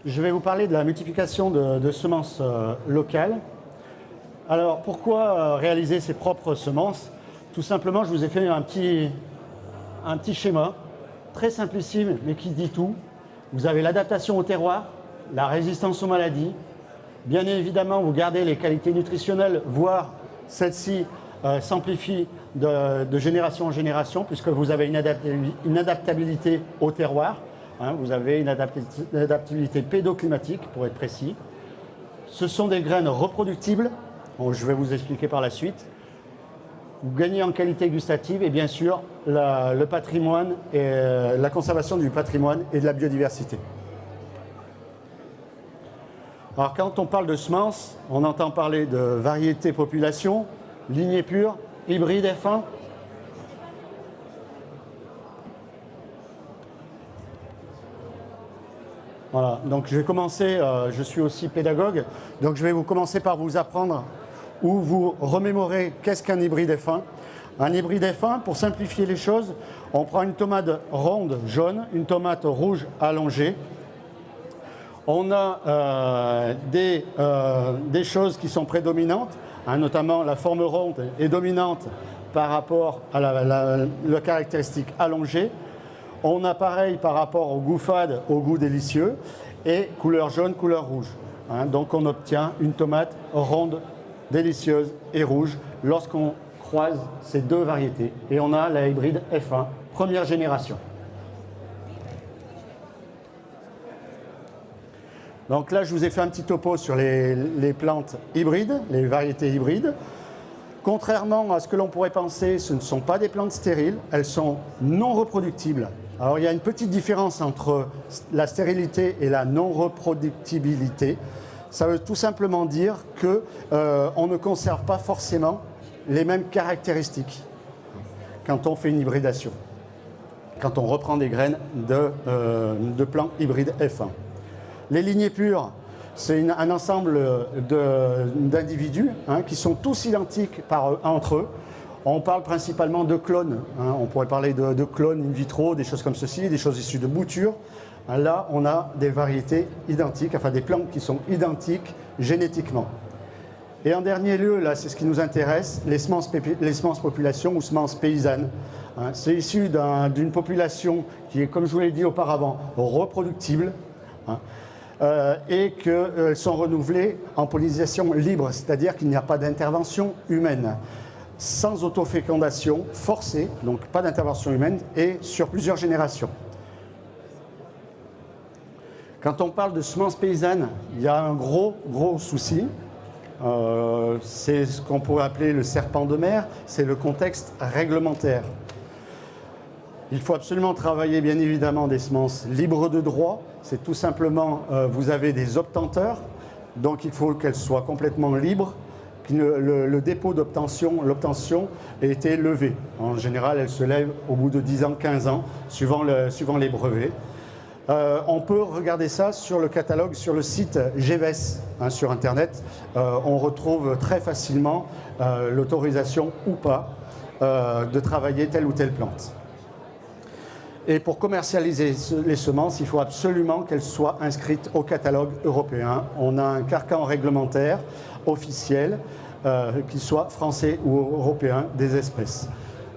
Je vais vous parler de la multiplication de semences locales. Alors, pourquoi réaliser ses propres semences? Tout simplement, je vous ai fait un petit schéma, très simplissime, mais qui dit tout. Vous avez l'adaptation au terroir, la résistance aux maladies. Bien évidemment, vous gardez les qualités nutritionnelles, voire celles-ci s'amplifient de génération en génération, puisque vous avez une adaptabilité au terroir. Vous avez une adaptabilité pédoclimatique, pour être précis. Ce sont des graines reproductibles. Bon, je vais vous expliquer par la suite. Vous gagnez en qualité gustative et bien sûr le patrimoine et la conservation du patrimoine et de la biodiversité. Alors quand on parle de semences, on entend parler de variété population, lignée pure, hybride F1. Voilà, donc je vais commencer, je suis aussi pédagogue, donc je vais vous commencer par vous apprendre ou vous remémorer qu'est-ce qu'un hybride F1. Un hybride F1, pour simplifier les choses, on prend une tomate ronde jaune, une tomate rouge allongée. On a des choses qui sont prédominantes, notamment la forme ronde est dominante par rapport à la caractéristique allongée. On a pareil par rapport au goût fade, au goût délicieux, et couleur jaune, couleur rouge. Donc on obtient une tomate ronde, délicieuse et rouge lorsqu'on croise ces deux variétés. Et on a la hybride F1, première génération. Donc là, je vous ai fait un petit topo sur les plantes hybrides, les variétés hybrides. Contrairement à ce que l'on pourrait penser, ce ne sont pas des plantes stériles, elles sont non reproductibles. Alors il y a une petite différence entre la stérilité et la non-reproductibilité. Ça veut tout simplement dire qu'on ne conserve pas forcément les mêmes caractéristiques quand on fait une hybridation, quand on reprend des graines de plants hybrides F1. Les lignées pures, c'est un ensemble d'individus qui sont tous identiques entre eux. On parle principalement de clones. On pourrait parler de clones in vitro, des choses comme ceci, des choses issues de boutures. Là, on a des variétés identiques, enfin des plantes qui sont identiques génétiquement. Et en dernier lieu, là, c'est ce qui nous intéresse, les semences population ou semences paysannes. C'est issu d'une population qui est, comme je vous l'ai dit auparavant, reproductible. Et qu'elles sont renouvelées en pollinisation libre, c'est-à-dire qu'il n'y a pas d'intervention humaine, sans autofécondation forcée, donc pas d'intervention humaine, et sur plusieurs générations. Quand on parle de semences paysannes, il y a un gros souci. C'est ce qu'on pourrait appeler le serpent de mer, c'est le contexte réglementaire. Il faut absolument travailler, bien évidemment, des semences libres de droit. C'est tout simplement, vous avez des obtenteurs, donc il faut qu'elles soient complètement libres, que le dépôt l'obtention ait été levé. En général, elle se lève au bout de 10 ans, 15 ans, suivant les brevets. On peut regarder ça sur le catalogue, sur le site GEVES, sur Internet. On retrouve très facilement l'autorisation ou pas de travailler telle ou telle plante. Et pour commercialiser les semences, il faut absolument qu'elles soient inscrites au catalogue européen. On a un carcan réglementaire officiel, qu'il soit français ou européen, des espèces.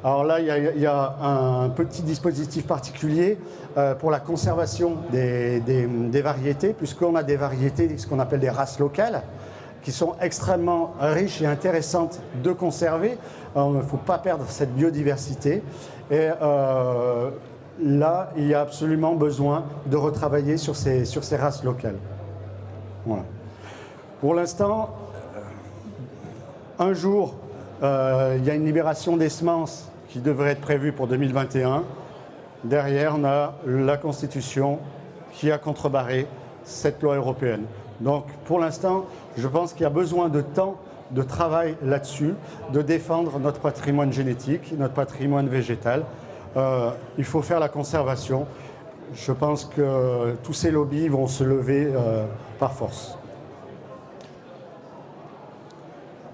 Alors là, il y a un petit dispositif particulier pour la conservation des variétés, puisqu'on a des variétés, ce qu'on appelle des races locales, qui sont extrêmement riches et intéressantes de conserver. Il ne faut pas perdre cette biodiversité. Et là, il y a absolument besoin de retravailler sur ces races locales. Voilà. Pour l'instant, un jour, il y a une libération des semences qui devrait être prévue pour 2021. Derrière, on a la Constitution qui a contrebarré cette loi européenne. Donc, pour l'instant, je pense qu'il y a besoin de temps de travail là-dessus, de défendre notre patrimoine génétique, notre patrimoine végétal. Il faut faire la conservation. Je pense que tous ces lobbies vont se lever par force.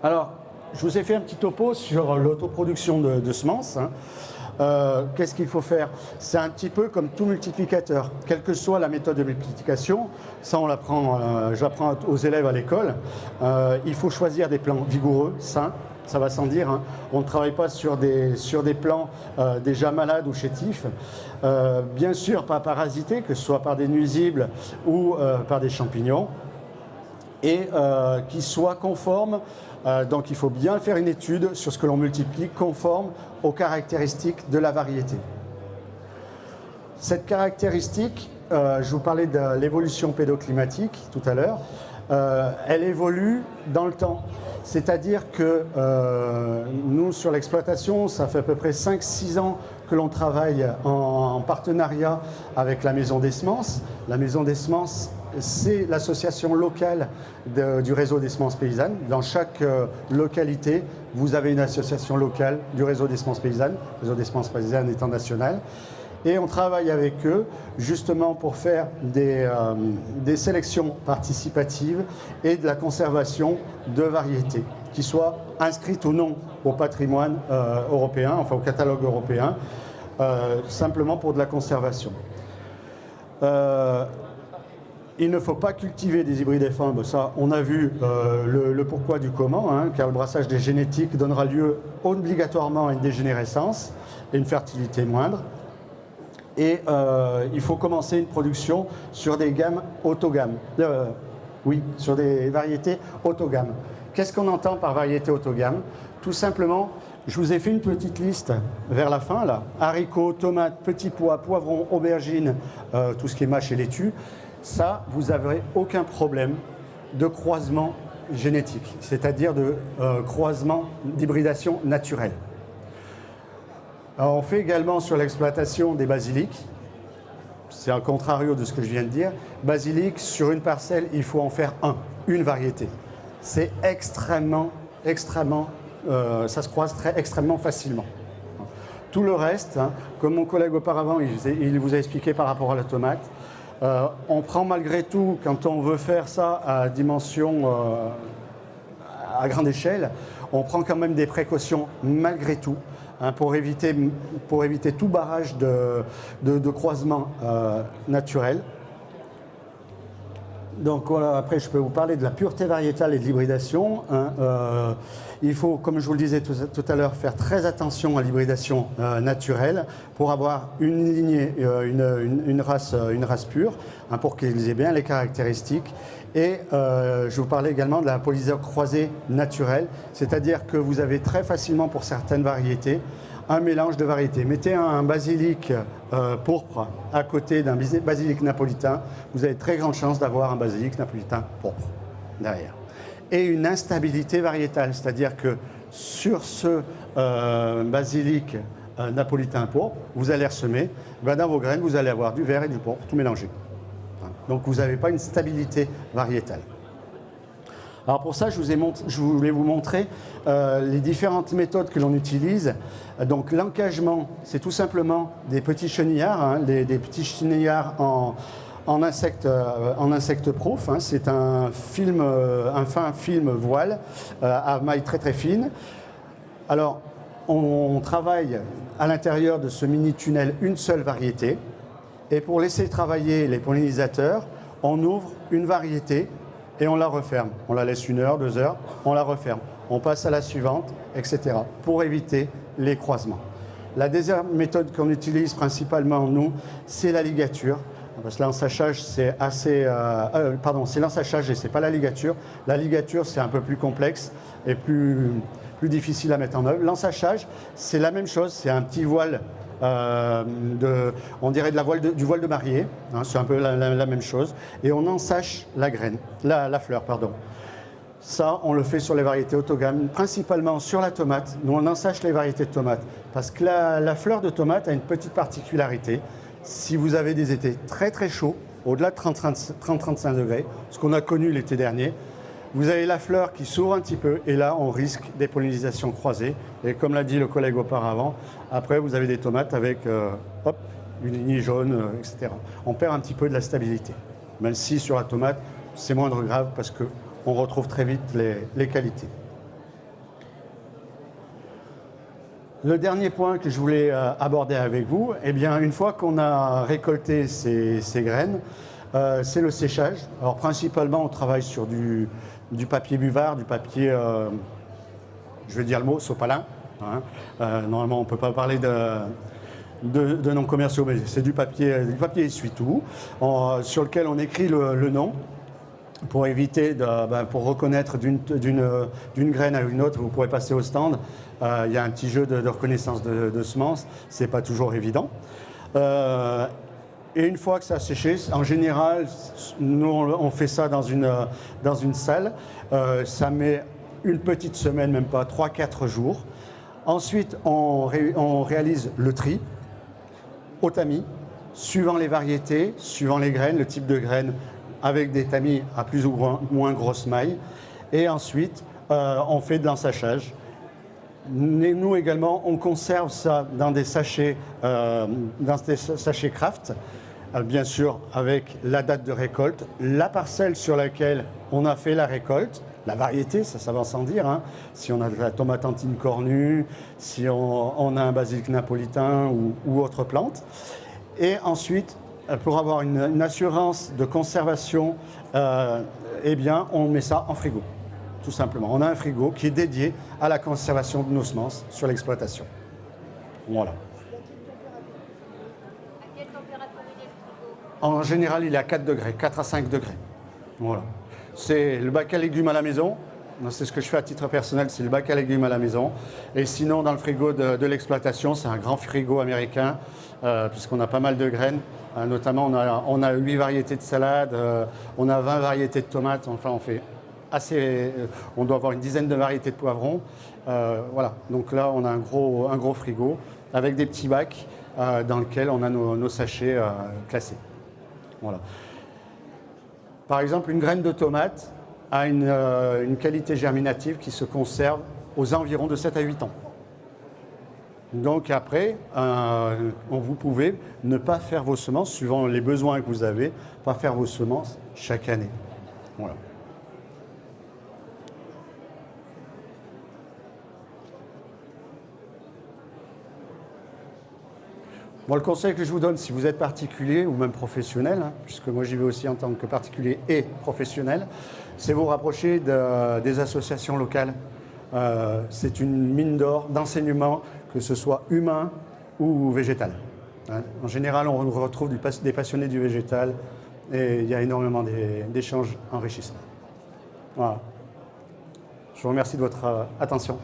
Alors, je vous ai fait un petit topo sur l'autoproduction de semences. qu'est-ce qu'il faut faire? C'est un petit peu comme tout multiplicateur. Quelle que soit la méthode de multiplication, ça on l'apprend, j'apprends aux élèves à l'école, il faut choisir des plans vigoureux, sains. Ça va sans dire, hein. On ne travaille pas sur des plans déjà malades ou chétifs. Bien sûr, pas parasités, que ce soit par des nuisibles ou par des champignons, et qui soient conformes. Donc il faut bien faire une étude sur ce que l'on multiplie, conforme aux caractéristiques de la variété. Cette caractéristique, je vous parlais de l'évolution pédoclimatique tout à l'heure, elle évolue dans le temps. C'est-à-dire que nous, sur l'exploitation, ça fait à peu près 5-6 ans que l'on travaille en partenariat avec la Maison des Semences. La Maison des Semences, c'est l'association locale du réseau des semences paysannes. Dans chaque localité, vous avez une association locale du réseau des semences paysannes. Le réseau des semences paysannes étant national. Et on travaille avec eux justement pour faire des sélections participatives et de la conservation de variétés qui soient inscrites ou non au patrimoine européen, enfin au catalogue européen, simplement pour de la conservation. Il ne faut pas cultiver des hybrides F1, ça on a vu le pourquoi du comment, hein, car le brassage des génétiques donnera lieu obligatoirement à une dégénérescence et une fertilité moindre. Et il faut commencer une production sur des gammes autogammes. Oui, sur des variétés autogammes. Qu'est-ce qu'on entend par variété autogamme? Tout simplement, je vous ai fait une petite liste vers la fin, là. Haricots, tomates, petits pois, poivrons, aubergines, tout ce qui est mâche et laitue. Ça, vous n'aurez aucun problème de croisement génétique, c'est-à-dire de croisement d'hybridation naturelle. Alors, on fait également sur l'exploitation des basiliques. C'est un contrario de ce que je viens de dire. Basilic, sur une parcelle, il faut en faire une variété. C'est extrêmement, ça se croise extrêmement facilement. Tout le reste, hein, comme mon collègue auparavant, il vous a expliqué par rapport à la tomate, on prend malgré tout, quand on veut faire ça à dimension, à grande échelle, on prend quand même des précautions malgré tout. Hein, pour éviter tout barrage de croisement naturel. Donc voilà, après je peux vous parler de la pureté variétale et de l'hybridation. Hein, il faut, comme je vous le disais tout à l'heure, faire très attention à l'hybridation naturelle pour avoir une lignée, une race pure, hein, pour qu'ils aient bien les caractéristiques. Et je vous parlais également de la pollinisation croisée naturelle, c'est-à-dire que vous avez très facilement pour certaines variétés un mélange de variétés. Mettez un basilic pourpre à côté d'un basilic napolitain, vous avez très grande chance d'avoir un basilic napolitain pourpre derrière. Et une instabilité variétale, c'est-à-dire que sur ce basilic napolitain pourpre, vous allez ressemer, dans vos graines, vous allez avoir du vert et du pourpre tout mélangé. Donc vous n'avez pas une stabilité variétale. Alors pour ça, je voulais vous montrer les différentes méthodes que l'on utilise. Donc l'encagement, c'est tout simplement des petits chenillards, hein, des petits chenillards en insecte proof. Hein. C'est un fin film voile à maille très très fine. Alors on travaille à l'intérieur de ce mini tunnel une seule variété. Et pour laisser travailler les pollinisateurs, on ouvre une variété et on la referme. On la laisse 1 heure, 2 heures, on la referme. On passe à la suivante, etc. pour éviter les croisements. La deuxième méthode qu'on utilise principalement, nous, c'est la ligature. Parce que l'ensachage, c'est c'est l'ensachage et c'est pas la ligature. La ligature, c'est un peu plus complexe et plus difficile à mettre en œuvre. L'ensachage, c'est la même chose, c'est un petit voile, on dirait du voile de mariée, hein, c'est un peu la même chose. Et on ensache la fleur. Ça, on le fait sur les variétés autogames, principalement sur la tomate. Nous, on ensache les variétés de tomates parce que la fleur de tomate a une petite particularité. Si vous avez des étés très très chauds, au-delà de 30-35 degrés, ce qu'on a connu l'été dernier, vous avez la fleur qui s'ouvre un petit peu et là, on risque des pollinisations croisées. Et comme l'a dit le collègue auparavant, après, vous avez des tomates avec une ligne jaune, etc. On perd un petit peu de la stabilité. Même si sur la tomate, c'est moindre grave parce qu'on retrouve très vite les qualités. Le dernier point que je voulais aborder avec vous, eh bien, une fois qu'on a récolté ces graines, c'est le séchage. Alors principalement, on travaille sur du papier buvard, du papier, je vais dire le mot, sopalin. Hein. Normalement, on ne peut pas parler de noms commerciaux, mais c'est du papier essuie-tout, sur lequel on écrit le nom. Pour éviter, pour reconnaître d'une graine à une autre, vous pourrez passer au stand. Il y a un petit jeu de reconnaissance de semences. C'est pas toujours évident. Et une fois que ça a séché, en général, nous on fait ça dans une salle. Ça met une petite semaine, même pas 3-4 jours. Ensuite, on réalise le tri au tamis, suivant les variétés, suivant les graines, le type de graines, avec des tamis à plus ou moins grosse maille. Et ensuite, on fait de l'ensachage. Nous également, on conserve ça dans des sachets craft, bien sûr avec la date de récolte, la parcelle sur laquelle on a fait la récolte, la variété, ça va sans dire. Hein. Si on a de la tomatantine cornue, si on a un basilic napolitain ou autre plante. Et ensuite, pour avoir une assurance de conservation, eh bien, on met ça en frigo, tout simplement. On a un frigo qui est dédié à la conservation de nos semences sur l'exploitation. Voilà. À quelle température il est le frigo? En général, il est à 4 degrés, 4 à 5 degrés. Voilà. C'est le bac à légumes à la maison. C'est ce que je fais à titre personnel, c'est le bac à légumes à la maison. Et sinon, dans le frigo de l'exploitation, c'est un grand frigo américain, puisqu'on a pas mal de graines. Notamment, on a 8 variétés de salade, on a 20 variétés de tomates. Enfin, on doit avoir une dizaine de variétés de poivrons. Voilà. Donc là, on a un gros frigo avec des petits bacs dans lesquels on a nos sachets classés. Voilà. Par exemple, une graine de tomate a une qualité germinative qui se conserve aux environs de 7 à 8 ans. Donc après, vous pouvez ne pas faire vos semences, suivant les besoins que vous avez, pas faire vos semences chaque année. Voilà. Bon, le conseil que je vous donne, si vous êtes particulier ou même professionnel, hein, puisque moi j'y vais aussi en tant que particulier et professionnel, c'est vous rapprocher des associations locales. C'est une mine d'or d'enseignement, que ce soit humain ou végétal. Hein. En général, on retrouve des passionnés du végétal et il y a énormément d'échanges enrichissants. Voilà. Je vous remercie de votre attention.